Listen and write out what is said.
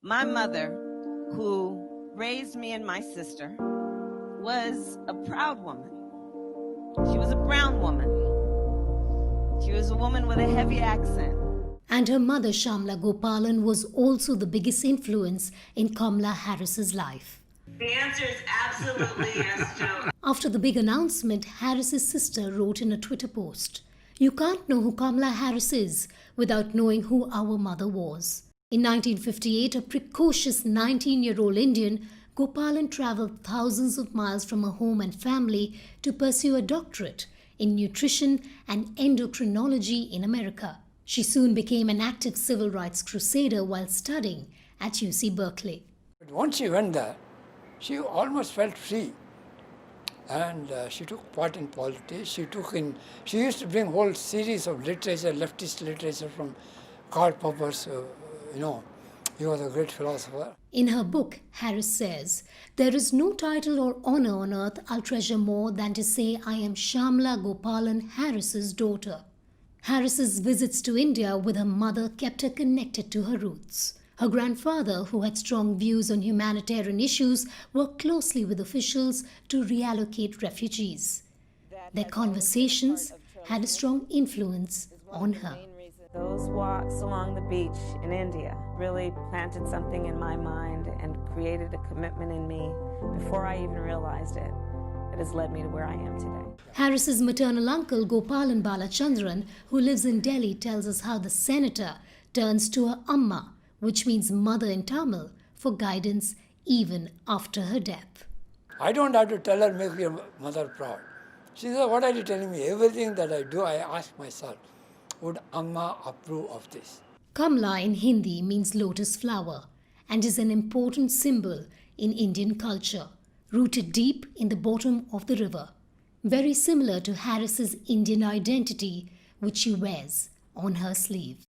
My mother, who raised me and my sister, was a proud woman. She was a brown woman. She was a woman with a heavy accent. And her mother, Shamla Gopalan, was also the biggest influence in Kamala Harris's life. The answer is absolutely yes, Joe. After the big announcement, Harris's sister wrote in a Twitter post, "You can't know who Kamala Harris is without knowing who our mother was." In 1958, a precocious 19-year-old Indian, Gopalan traveled thousands of miles from her home and family to pursue a doctorate in nutrition and endocrinology in America. She soon became an active civil rights crusader while studying at UC Berkeley. But once she went there, she almost felt free. And she took part in politics. She used to bring whole series of literature, leftist literature from Karl Popper's, he was a great philosopher. In her book, Harris says, "There is no title or honor on earth I'll treasure more than to say I am Shamla Gopalan Harris's daughter." Harris's visits to India with her mother kept her connected to her roots. Her grandfather, who had strong views on humanitarian issues, worked closely with officials to reallocate refugees. Their conversations had a strong influence on her. Those walks along the beach in India really planted something in my mind and created a commitment in me before I even realized it. It has led me to where I am today. Harris's maternal uncle, Gopalan Balachandran, who lives in Delhi, tells us how the senator turns to her amma, which means mother in Tamil, for guidance even after her death. I don't have to tell her, make your mother proud. She said, "What are you telling me? Everything that I do, I ask myself, would Amma approve of this?" Kamala in Hindi means lotus flower and is an important symbol in Indian culture, rooted deep in the bottom of the river, very similar to Harris's Indian identity, which she wears on her sleeve.